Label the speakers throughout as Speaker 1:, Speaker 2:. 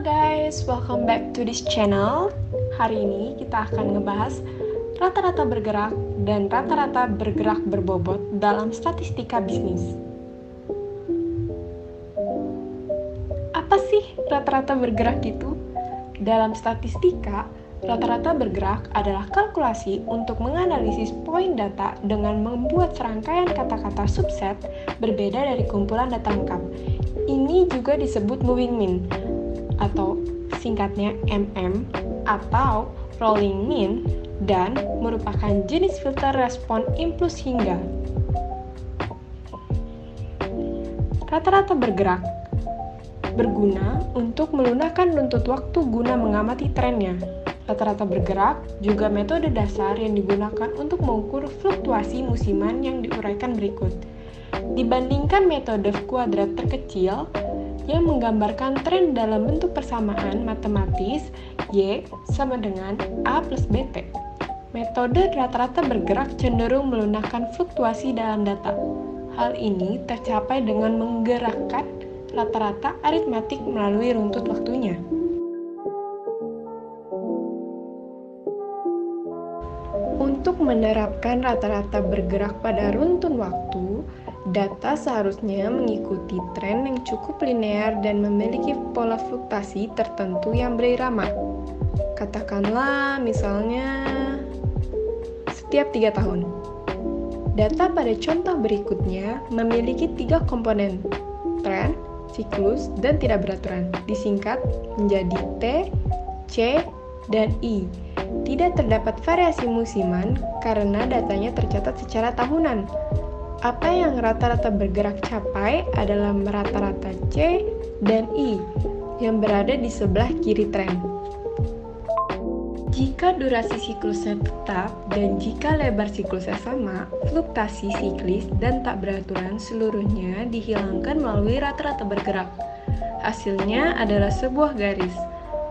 Speaker 1: guys, welcome back to this channel. Hari ini kita akan ngebahas rata-rata bergerak dan rata-rata bergerak berbobot dalam statistika bisnis. Apa sih rata-rata bergerak itu? Dalam statistika, rata-rata bergerak adalah kalkulasi untuk menganalisis poin data dengan membuat serangkaian kata-kata subset berbeda dari kumpulan data lengkap. Ini juga disebut moving mean atau singkatnya MM atau rolling mean dan merupakan jenis filter respon impuls hingga. Rata-rata bergerak berguna untuk melunakkan runtut waktu guna mengamati trennya. Rata-rata bergerak juga metode dasar yang digunakan untuk mengukur fluktuasi musiman yang diuraikan berikut. Dibandingkan metode kuadrat terkecil yang menggambarkan tren dalam bentuk persamaan matematis Y sama dengan A plus BT. Metode rata-rata bergerak cenderung melunakkan fluktuasi dalam data. Hal ini tercapai dengan menggerakkan rata-rata aritmatik melalui runtut waktunya. Untuk menerapkan rata-rata bergerak pada runtun waktu, data seharusnya mengikuti tren yang cukup linear dan memiliki pola fluktuasi tertentu yang berirama. Katakanlah misalnya setiap 3 tahun. Data pada contoh berikutnya memiliki 3 komponen, tren, siklus, dan tidak beraturan, disingkat menjadi T, C, dan I. Tidak terdapat variasi musiman karena datanya tercatat secara tahunan. Apa yang rata-rata bergerak capai adalah rata-rata C dan I yang berada di sebelah kiri tren. Jika durasi siklusnya tetap dan jika lebar siklusnya sama, fluktuasi siklis dan tak beraturan seluruhnya dihilangkan melalui rata-rata bergerak. Hasilnya adalah sebuah garis.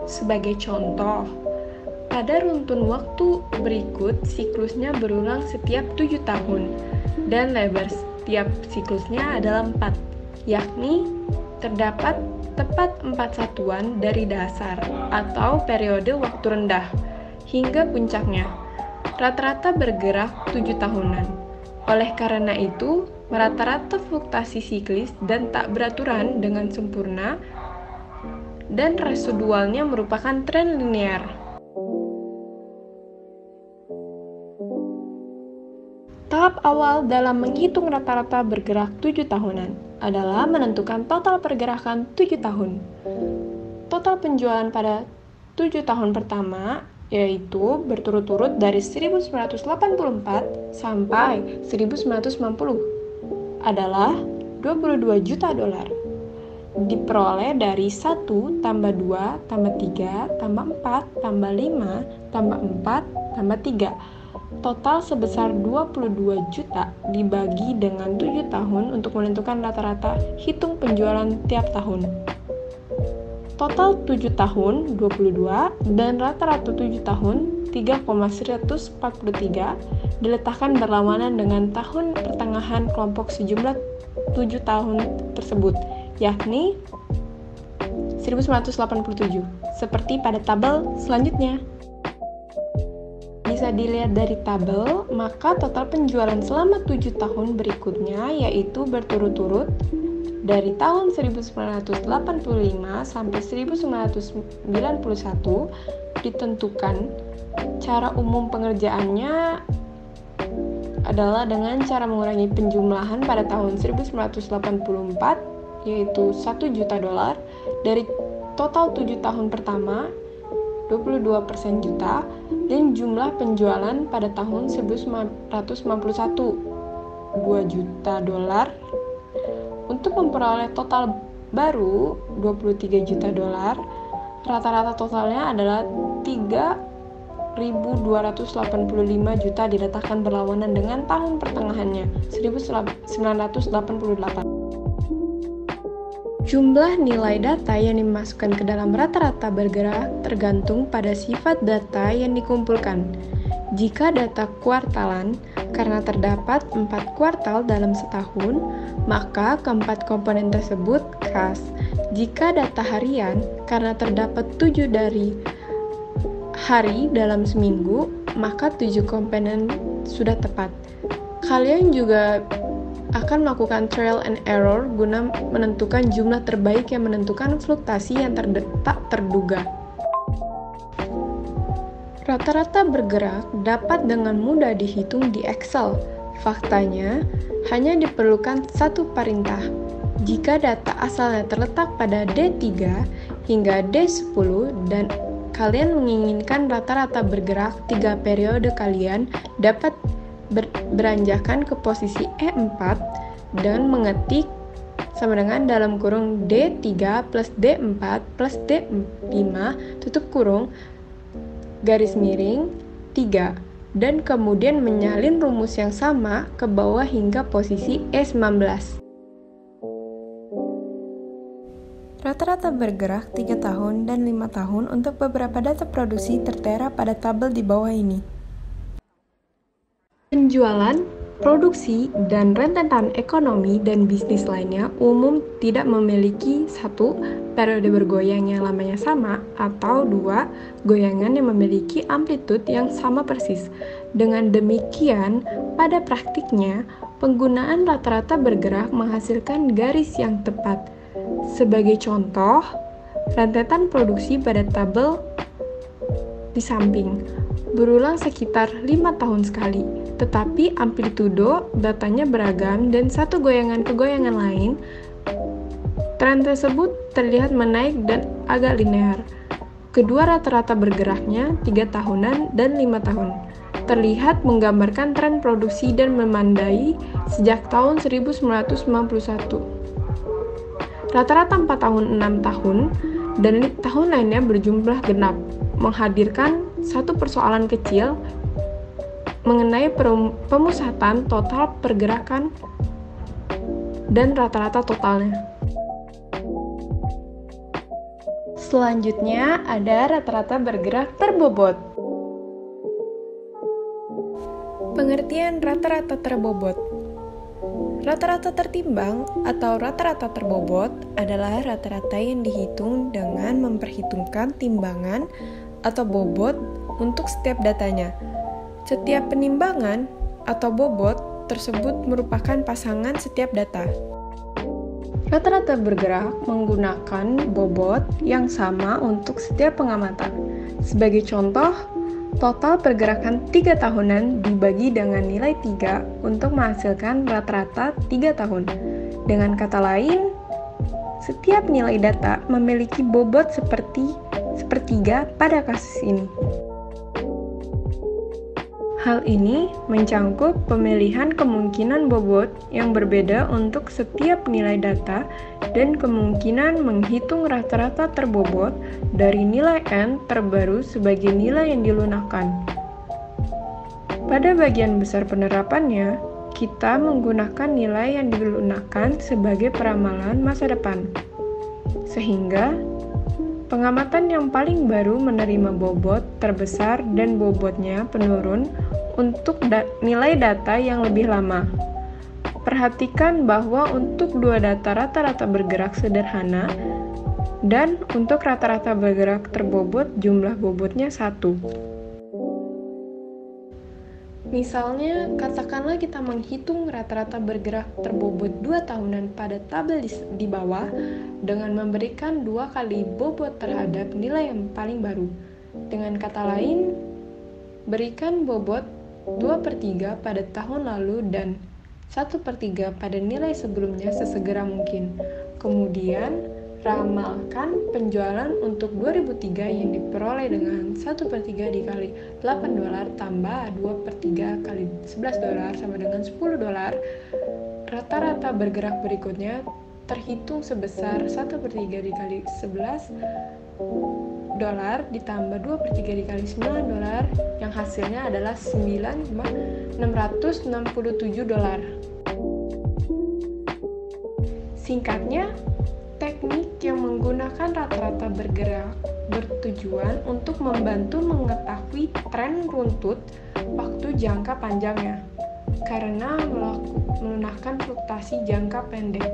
Speaker 1: Sebagai contoh, pada runtun waktu berikut siklusnya berulang setiap 7 tahun dan lebar setiap siklusnya adalah 4, yakni terdapat tepat 4 satuan dari dasar atau periode waktu rendah hingga puncaknya. Rata-rata bergerak 7 tahunan. Oleh karena itu, rata-rata fluktuasi siklis dan tak beraturan dengan sempurna dan residualnya merupakan tren linear. Tahap awal dalam menghitung rata-rata bergerak 7 tahunan adalah menentukan total pergerakan 7 tahun. Total penjualan pada 7 tahun pertama, yaitu berturut-turut dari 1984 sampai 1990, adalah 22 juta dolar. Diperoleh dari 1 tambah 2 tambah 3 tambah 4 tambah 5 tambah 4 tambah 3. Total sebesar 22 juta dibagi dengan 7 tahun untuk menentukan rata-rata hitung penjualan tiap tahun. Total 7 tahun 22 dan rata-rata 7 tahun 3,143 diletakkan berlawanan dengan tahun pertengahan kelompok sejumlah 7 tahun tersebut, yakni 1987, seperti pada tabel selanjutnya. Bisa dilihat dari tabel, maka total penjualan selama 7 tahun berikutnya yaitu berturut-turut dari tahun 1985 sampai 1991 ditentukan. Cara umum pengerjaannya adalah dengan cara mengurangi penjumlahan pada tahun 1984 yaitu 1 juta dolar dari total 7 tahun pertama 22% juta dan jumlah penjualan pada tahun 1991 2 juta dolar. Untuk memperoleh total baru 23 juta dolar, rata-rata totalnya adalah 3.285 juta diletakkan berlawanan dengan tahun pertengahannya 1988. Jumlah nilai data yang dimasukkan ke dalam rata-rata bergerak tergantung pada sifat data yang dikumpulkan. Jika data kuartalan, karena terdapat 4 kuartal dalam setahun, maka keempat komponen tersebut khas. Jika data harian, karena terdapat 7 dari hari dalam seminggu, maka 7 komponen sudah tepat. Kalian juga akan melakukan trial and error guna menentukan jumlah terbaik yang menentukan fluktuasi yang tak terduga. Rata-rata bergerak dapat dengan mudah dihitung di Excel. Faktanya, hanya diperlukan satu perintah. Jika data asalnya terletak pada D3 hingga D10 dan kalian menginginkan rata-rata bergerak 3 periode, kalian dapat beranjakan ke posisi E4 dan mengetik sama dengan dalam kurung D3 plus D4 plus D5 tutup kurung garis miring 3 dan kemudian menyalin rumus yang sama ke bawah hingga posisi E19. Rata-rata bergerak 3 tahun dan 5 tahun untuk beberapa data produksi tertera pada tabel di bawah ini. Penjualan, produksi, dan rentetan ekonomi dan bisnis lainnya umum tidak memiliki satu periode bergoyang yang lamanya sama atau dua goyangan yang memiliki amplitude yang sama persis. Dengan demikian, pada praktiknya, penggunaan rata-rata bergerak menghasilkan garis yang tepat. Sebagai contoh, rentetan produksi pada tabel di samping berulang sekitar 5 tahun sekali, tetapi amplitudo datanya beragam dan satu goyangan ke goyangan lain. Tren tersebut terlihat menaik dan agak linear. Kedua rata-rata bergeraknya 3 tahunan dan 5 tahun. Terlihat menggambarkan tren produksi dan memandai sejak tahun 1991. Rata-rata 4 tahun, 6 tahun, dan tahun lainnya berjumlah genap, menghadirkan satu persoalan kecil mengenai pemusatan total pergerakan dan rata-rata totalnya. Selanjutnya ada rata-rata bergerak terbobot. Pengertian rata-rata terbobot. Rata-rata tertimbang atau rata-rata terbobot adalah rata-rata yang dihitung dengan memperhitungkan timbangan atau bobot untuk setiap datanya. Setiap penimbangan atau bobot tersebut merupakan pasangan setiap data. Rata-rata bergerak menggunakan bobot yang sama untuk setiap pengamatan. Sebagai contoh, total pergerakan 3 tahunan dibagi dengan nilai 3 untuk menghasilkan rata-rata 3 tahun. Dengan kata lain, setiap nilai data memiliki bobot sepertiga pada kasus ini. Hal ini mencangkup pemilihan kemungkinan bobot yang berbeda untuk setiap nilai data dan kemungkinan menghitung rata-rata terbobot dari nilai N terbaru sebagai nilai yang dilunakkan. Pada bagian besar penerapannya, kita menggunakan nilai yang dilunakkan sebagai peramalan masa depan. Sehingga pengamatan yang paling baru menerima bobot terbesar dan bobotnya penurun untuk nilai data yang lebih lama. Perhatikan bahwa untuk dua data rata-rata bergerak sederhana dan untuk rata-rata bergerak terbobot jumlah bobotnya 1. Misalnya, katakanlah kita menghitung rata-rata bergerak terbobot 2 tahunan pada tabel di bawah dengan memberikan 2 kali bobot terhadap nilai yang paling baru. Dengan kata lain, berikan bobot 2/3 pada tahun lalu dan 1/3 pada nilai sebelumnya sesegera mungkin. Kemudian, ramalkan penjualan untuk 2003 yang diperoleh dengan 1/3 dikali $8 tambah 2/3 kali $11 sama dengan $10. Rata-rata bergerak berikutnya terhitung sebesar 1/3 dikali $11 ditambah 2/3 dikali $9 yang hasilnya adalah $9,667. Singkatnya, teknik yang menggunakan rata-rata bergerak bertujuan untuk membantu mengetahui tren runtut waktu jangka panjangnya. karena melunakkan fluktasi jangka pendek.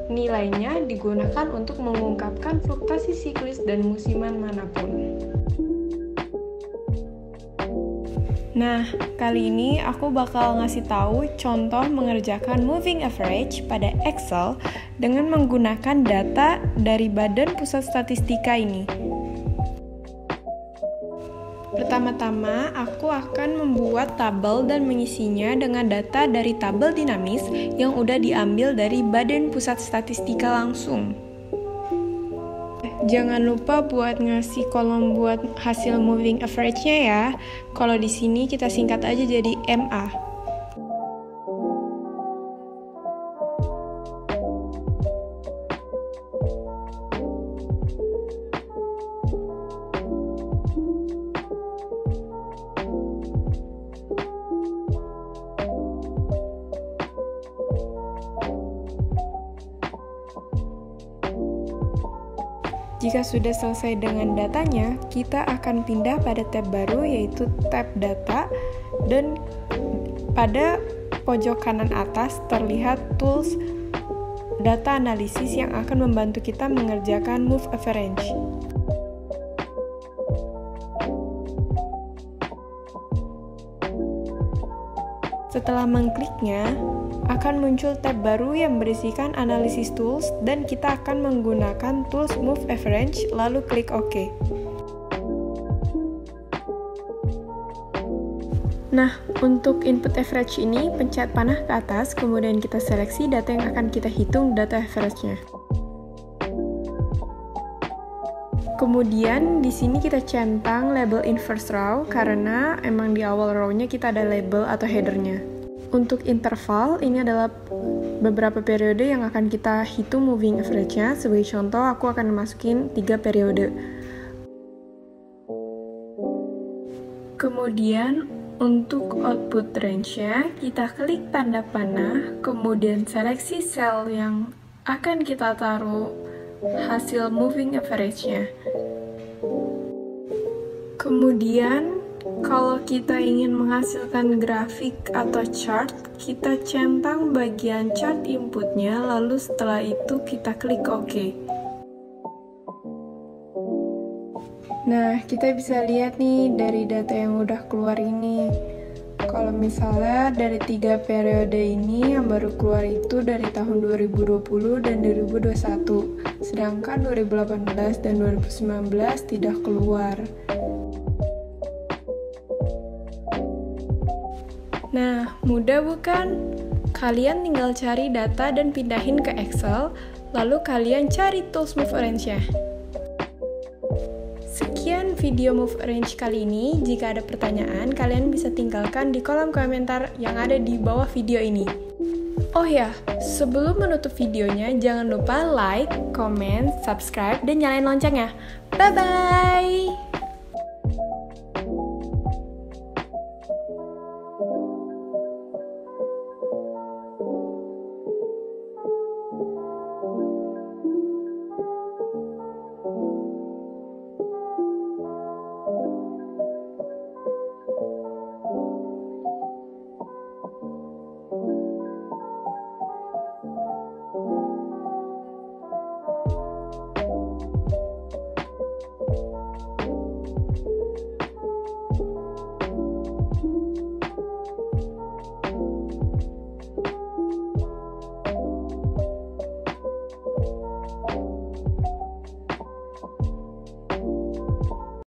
Speaker 1: Nilainya digunakan untuk mengungkapkan fluktasi siklis dan musiman manapun. Nah, kali ini aku bakal ngasih tahu contoh mengerjakan moving average pada Excel dengan menggunakan data dari Badan Pusat Statistika ini. Pertama-tama, aku akan membuat tabel dan mengisinya dengan data dari tabel dinamis yang udah diambil dari Badan Pusat Statistika langsung. Jangan lupa buat ngasih kolom buat hasil moving average-nya ya. Kalau di sini kita singkat aja jadi MA. Jika sudah selesai dengan datanya, kita akan pindah pada tab baru yaitu tab data, dan pada pojok kanan atas terlihat tools data analisis yang akan membantu kita mengerjakan move average. Setelah mengkliknya, akan muncul tab baru yang berisikan analisis tools dan kita akan menggunakan tools move average lalu klik OK. Nah, untuk input average ini pencet panah ke atas, kemudian kita seleksi data yang akan kita hitung data average-nya. Kemudian di sini kita centang label inverse row karena emang di awal row-nya kita ada label atau header-nya. Untuk interval, ini adalah beberapa periode yang akan kita hitung moving average-nya. Sebagai contoh, aku akan masukin 3 periode. Kemudian, untuk output range-nya, kita klik tanda panah, kemudian seleksi sel yang akan kita taruh hasil moving average-nya. Kemudian, kalau kita ingin menghasilkan grafik atau chart, kita centang bagian chart inputnya, lalu setelah itu kita klik OK. Nah, kita bisa lihat nih dari data yang udah keluar ini. Kalau misalnya dari 3 periode ini yang baru keluar itu dari tahun 2020 dan 2021, sedangkan 2018 dan 2019 tidak keluar. Nah, mudah bukan? Kalian tinggal cari data dan pindahin ke Excel, lalu kalian cari tools move arrange-nya. Sekian video move arrange kali ini. Jika ada pertanyaan, kalian bisa tinggalkan di kolom komentar yang ada di bawah video ini. Oh ya, sebelum menutup videonya, jangan lupa like, comment, subscribe, dan nyalain loncengnya. Bye-bye!